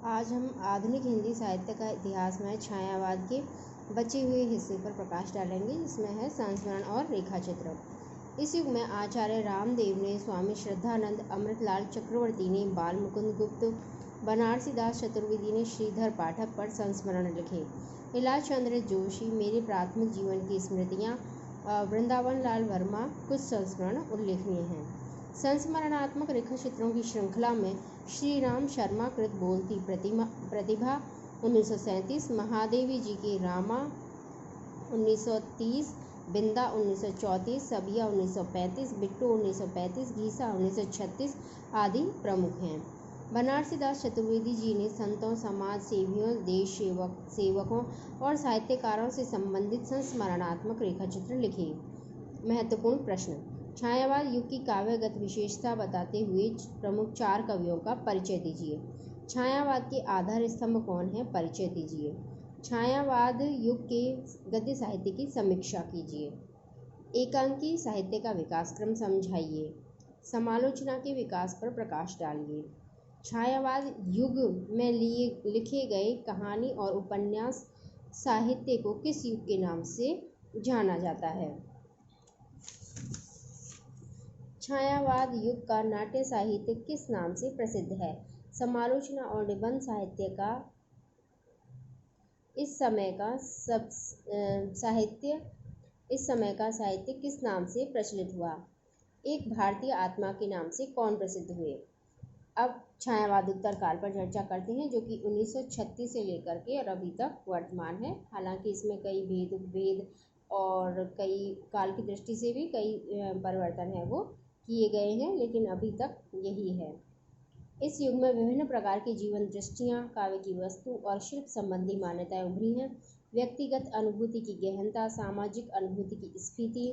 आज हम आधुनिक हिंदी साहित्य का इतिहास में छायावाद के बचे हुए हिस्से पर प्रकाश डालेंगे, जिसमें है संस्मरण और रेखाचित्र। इस युग में आचार्य रामदेव ने, स्वामी श्रद्धानंद, अमृतलाल चक्रवर्ती ने, बाल मुकुंद गुप्त, बनारसी दास चतुर्वेदी ने, श्रीधर पाठक पर संस्मरण लिखे। इलाज चंद्र जोशी, मेरे प्राथमिक जीवन की स्मृतियाँ, वृंदावन लाल वर्मा, कुछ संस्मरण उल्लेखनीय हैं। संस्मरणात्मक रेखाचित्रों की श्रृंखला में श्री राम शर्मा कृत बोलती प्रतिभा 1937, महादेवी जी की रामा 1930, बिंदा 1934, सबिया 1935, बिट्टू 1935, गीसा 1936 आदि प्रमुख हैं। बनारसी दास चतुर्वेदी जी ने संतों, समाज सेवियों, देश सेवकों और साहित्यकारों से संबंधित संस्मरणात्मक रेखाचित्र लिखे। महत्वपूर्ण प्रश्न: छायावाद युग की काव्यगत विशेषता बताते हुए प्रमुख 4 कवियों का परिचय दीजिए। छायावाद के आधार स्तंभ कौन है? परिचय दीजिए। छायावाद युग के गद्य साहित्य की समीक्षा कीजिए। एकांकी साहित्य का विकास क्रम समझाइए। समालोचना के विकास पर प्रकाश डालिए। छायावाद युग में लिखे गए कहानी और उपन्यास साहित्य को किस युग के नाम से जाना जाता है? छायावाद युग का नाट्य साहित्य किस नाम से प्रसिद्ध है? समालोचना और निबंध साहित्य का इस समय का साहित्य किस नाम से प्रचलित हुआ? एक भारतीय आत्मा के नाम से कौन प्रसिद्ध हुए? अब छायावाद उत्तर काल पर चर्चा करते हैं, जो कि 1936 से लेकर के और अभी तक वर्तमान है। हालांकि इसमें कई भेद उपभेद और कई काल की दृष्टि से भी कई परिवर्तन है वो किए गए हैं, लेकिन अभी तक यही है। इस युग में विभिन्न प्रकार की जीवन दृष्टियाँ, काव्य की वस्तु और शिल्प संबंधी मान्यताएं उभरी हैं। व्यक्तिगत अनुभूति की गहनता, सामाजिक अनुभूति की स्फीति,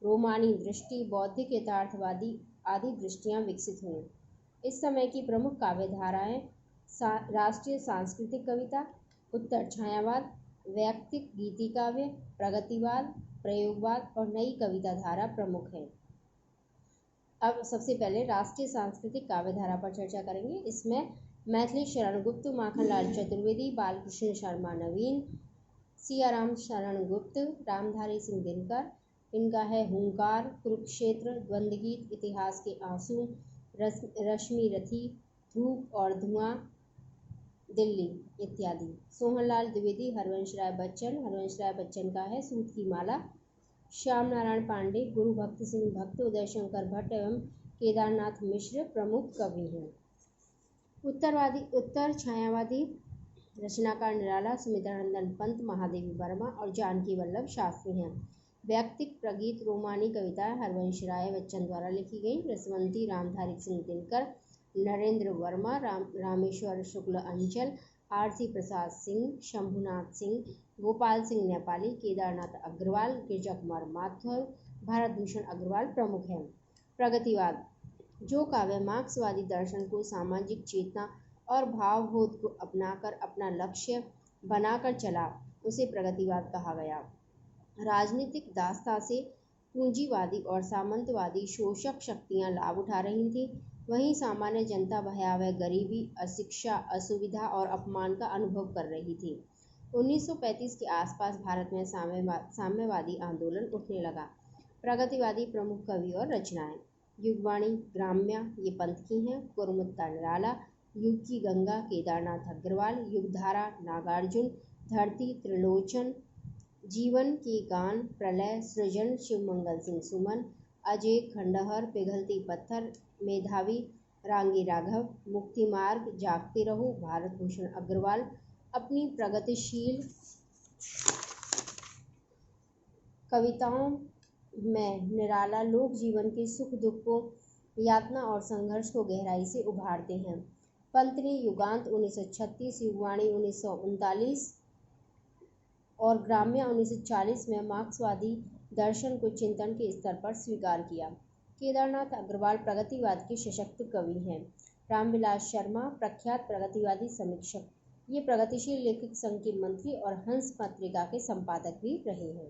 रोमानी दृष्टि, बौद्धिक यथार्थवादी आदि दृष्टियाँ विकसित हुई। इस समय की प्रमुख काव्य धाराएं राष्ट्रीय सांस्कृतिक कविता, उत्तर छायावाद, वैयक्तिक गीति काव्य, प्रगतिवाद, प्रयोगवाद और नई कविता धारा प्रमुख है। अब सबसे पहले राष्ट्रीय सांस्कृतिक काव्यधारा पर चर्चा करेंगे। इसमें मैथिली शरण गुप्त, माखनलाल चतुर्वेदी, बालकृष्ण शर्मा नवीन, सियाराम शरण गुप्त, रामधारी सिंह दिनकर, इनका है हुंकार, कुरुक्षेत्र, द्वंद्वगीत, इतिहास के आंसू, रश्मि रथी, धूप और धुआं, दिल्ली इत्यादि। सोहनलाल द्विवेदी, हरवंश राय बच्चन का है सूत की माला, श्याम नारायण पांडे, गुरु भक्त सिंह भक्त, उदय शंकर भट्ट एवं केदारनाथ मिश्र प्रमुख कवि हैं। उत्तर छायावादी रचनाकार निराला, सुमित्रानंदन पंत, महादेवी वर्मा और जानकी वल्लभ शास्त्री हैं। व्यक्तिक प्रगीत रोमानी कविताएं हरवंश राय बच्चन द्वारा लिखी गई। रसवंती रामधारी सिंह दिनकर, नरेंद्र वर्मा, रामेश्वर शुक्ल अंचल, आरसी प्रसाद सिंह, शंभुनाथ सिंह, गोपाल सिंह नेपाली, केदारनाथ अग्रवाल, गिरजा कुमार माथुर, भारत भूषण अग्रवाल प्रमुख हैं। प्रगतिवाद: जो काव्य मार्क्सवादी दर्शन को सामाजिक चेतना और भावबोध को अपनाकर अपना लक्ष्य बनाकर चला, उसे प्रगतिवाद कहा गया। राजनीतिक दास्ता से पूंजीवादी और सामंतवादी शोषक शक्तियां लाभ उठा रही थीं, वहीं सामान्य जनता भयावह गरीबी, अशिक्षा, असुविधा और अपमान का अनुभव कर रही थी। 1935 के आसपास भारत में साम्यवादी आंदोलन उठने लगा। प्रगतिवादी प्रमुख कवि और रचनाएं: युगवाणी ग्राम्या, ये पंथ की हैं, कुरमुत्ता निराला, युग की गंगा केदारनाथ अग्रवाल, युगधारा नागार्जुन, धरती त्रिलोचन, जीवन के गान प्रलय सृजन शिवमंगल सिंह सुमन, अजय खंडहर, पिघलती पत्थर मेधावी रांगी राघव, मुक्ति मार्ग जागते रहो भारत भूषण अग्रवाल। अपनी प्रगतिशील कविताओं में निराला लोक जीवन के सुख दुख को, यातना और संघर्ष को गहराई से उभारते हैं। पंत ने युगांत 1936, युगवाणी 1939 और ग्राम्या 1940 में मार्क्सवादी दर्शन को चिंतन के स्तर पर स्वीकार किया। केदारनाथ अग्रवाल प्रगतिवाद के सशक्त कवि हैं। रामविलास शर्मा प्रख्यात प्रगतिवादी समीक्षक, ये प्रगतिशील लेखक संघ के मंत्री और हंस पत्रिका के संपादक भी रहे हैं।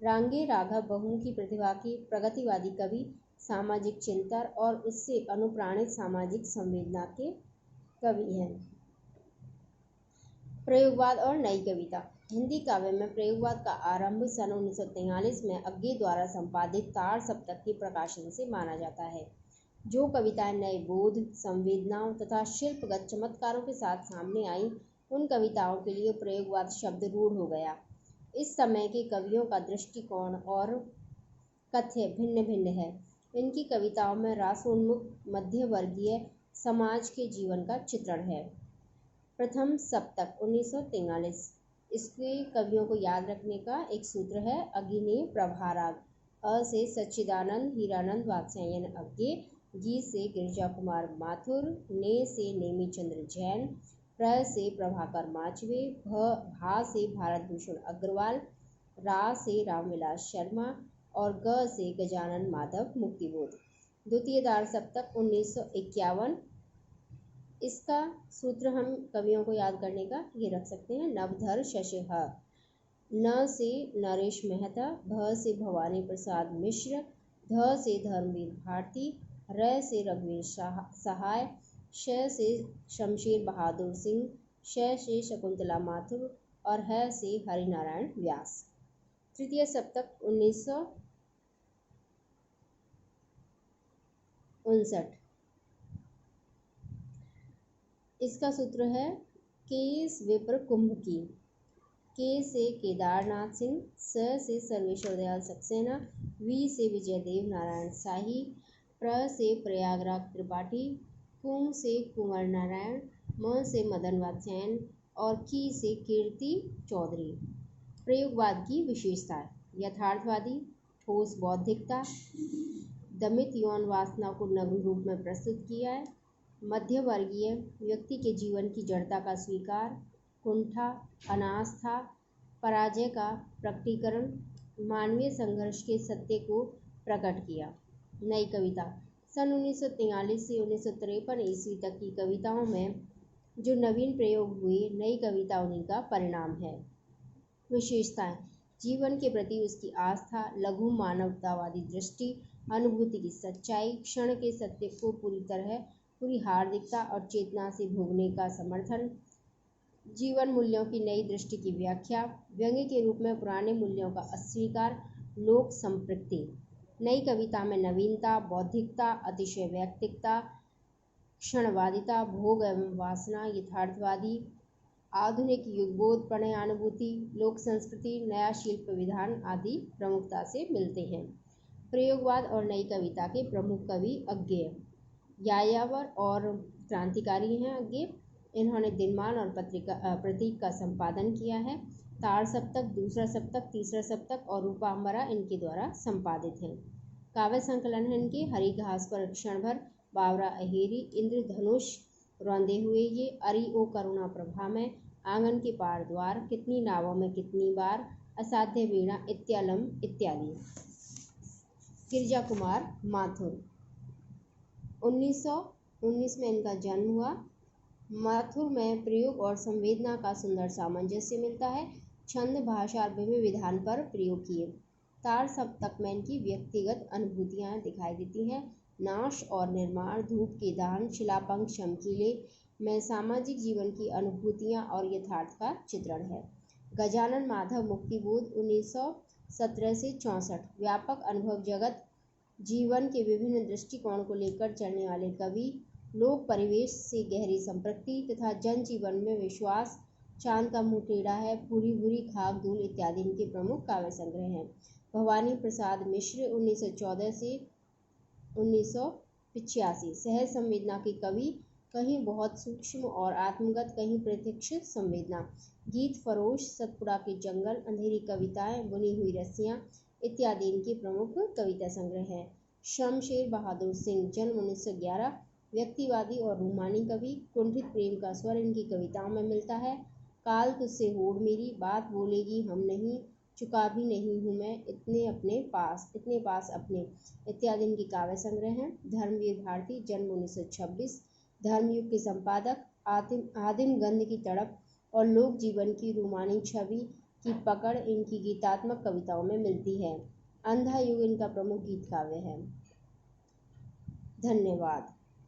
रांगे राघव बहुमुखी प्रतिभा के प्रगतिवादी कवि, सामाजिक चिंतन और उससे अनुप्राणित सामाजिक संवेदना के कवि हैं। प्रयोगवाद और नई कविता। हिंदी काव्य में प्रयोगवाद का आरंभ सन 1943 में अग्गे द्वारा संपादित तार सप्तक के प्रकाशन से माना जाता है। जो कविताएं नए बोध, संवेदनाओं तथा शिल्पगत चमत्कारों के साथ सामने आई, उन कविताओं के लिए प्रयोगवाद शब्द रूढ़ हो गया। इस समय के कवियों का दृष्टिकोण और कथ्य भिन्न भिन्न है। इनकी कविताओं में रासोन्मुख मध्यवर्गीय समाज के जीवन का चित्रण है। प्रथम सप्तक 1943। इसके कवियों को याद रखने का एक सूत्र है अग्नि प्रभाराग। अ से सच्चिदानंद हीरानंद वात्स्यायन अग्गे, गी से गिरिजा कुमार माथुर, ने से नेमीचंद्र जैन, प्र से प्रभाकर माचवे, भा से भारत भूषण अग्रवाल, रा से रामविलास शर्मा और ग से गजानन माधव मुक्तिबोध। द्वितीय तार सप्तक 1951। इसका सूत्र हम कवियों को याद करने का ये रख सकते हैं नवधर शशह। न से नरेश मेहता, भ से भवानी प्रसाद मिश्र, ध से धर्मवीर भारती, र से रघुवीर सहाय, श से शमशेर बहादुर सिंह, श से शकुंतला माथुर और ह से हरिनारायण व्यास। तृतीय सप्तक 1959। इसका सूत्र है केस विप्र कुंभ की। के से केदारनाथ सिंह, स से सर्वेश्वर दयाल सक्सेना, वी से विजयदेव नारायण शाही, प्र से प्रयागराज त्रिपाठी, कुंभ से कुंवर नारायण, म से मदन वात्स्यायन और की से कीर्ति चौधरी। प्रयोगवाद की विशेषताएं। यथार्थवादी, ठोस बौद्धिकता, दमित यौन वासना को नग्न रूप में प्रस्तुत किया है। मध्यवर्गीय, व्यक्ति के जीवन की जड़ता का स्वीकार, कुंठा, अनास्था, पराजय का प्रकटीकरण, मानवीय संघर्ष के सत्य को प्रकट किया। नई कविता। सन 1943 से 1953 ईस्वी तक की कविताओं में जो नवीन प्रयोग हुए, नई कविता उन्हीं का परिणाम है। विशेषताएं। जीवन के प्रति उसकी आस्था, लघु मानवतावादी दृष्टि, अनुभूति की सच्चाई, क्षण के सत्य को पूरी हार्दिकता और चेतना से भोगने का समर्थन, जीवन मूल्यों की नई दृष्टि की व्याख्या, व्यंग्य के रूप में पुराने मूल्यों का अस्वीकार, लोक संपृक्ति। नई कविता में नवीनता, बौद्धिकता, अतिशय वैयक्तिकता, क्षणवादिता, भोग एवं वासना, यथार्थवादी, आधुनिक युगबोध, प्रणयानुभूति, लोक संस्कृति, नया शिल्प विधान आदि प्रमुखता से मिलते हैं। प्रयोगवाद और नई कविता के प्रमुख कवि अज्ञेय, यायावर और क्रांतिकारी हैं। अज्ञेय, इन्होंने दिनमान और प्रतीक का संपादन किया है। तार सप्तक, दूसरा सप्तक, तीसरा सप्तक और रूपांबरा इनके द्वारा संपादित हैं। काव्य संकलन है इनके हरी घास पर क्षण भर, बावरा अहेरी, इंद्रधनुष, रौंदे हुए ये, अरि ओ करुणा प्रभा में, आंगन के पार द्वार, कितनी नावों में कितनी बार, असाध्य वीणा इत्यालम इत्यादि। गिरिजा कुमार माथुर, 1919 में इनका जन्म हुआ। माथुर में प्रयोग और संवेदना का सुंदर सामंजस्य मिलता है। छंद, भाषा और विभिन्न विधान पर प्रयोग किए। तार सप्तक में इनकी व्यक्तिगत अनुभूतियाँ दिखाई देती हैं। नाश और निर्माण, धूप के दान, शिलापंख चमकीले में सामाजिक जीवन की अनुभूतियाँ और यथार्थ का चित्रण है। गजानन माधव मुक्तिबोध 1917 से 64। व्यापक अनुभव जगत, जीवन के विभिन्न दृष्टिकोण को लेकर चलने वाले कवि, लोक परिवेश से गहरी संपृक्ति तथा जनजीवन में विश्वास, चांद का मुंह टेढ़ा है, पूरी बुरी खाक धूल इत्यादि इनके प्रमुख काव्य संग्रह हैं। भवानी प्रसाद मिश्र 1914 से 1985। सहज संवेदना के कवि, कहीं बहुत सूक्ष्म और आत्मगत, कहीं प्रत्यक्ष संवेदना। गीत फरोश, सतपुड़ा के जंगल, अंधेरी कविताएं, बुनी हुई रस्सियाँ इत्यादि इनके प्रमुख कविता संग्रह हैं। शमशेर बहादुर सिंह, जन्म 1911, व्यक्तिवादी और रूमानी कवि। कुंठित प्रेम का स्वर इनकी कविताओं में मिलता है। काल तुझसे होड़ मेरी, बात बोलेगी हम नहीं, चुका भी नहीं हूँ मैं, इतने पास अपने इत्यादि इनकी काव्य संग्रह हैं। धर्मवीर भारती, जन्म 1926, धर्मयुग के संपादक। आदिम गंध की तड़प और लोक जीवन की रूमानी छवि की पकड़ इनकी गीतात्मक कविताओं में मिलती है। अंधा युग इनका प्रमुख गीत काव्य है। धन्यवाद।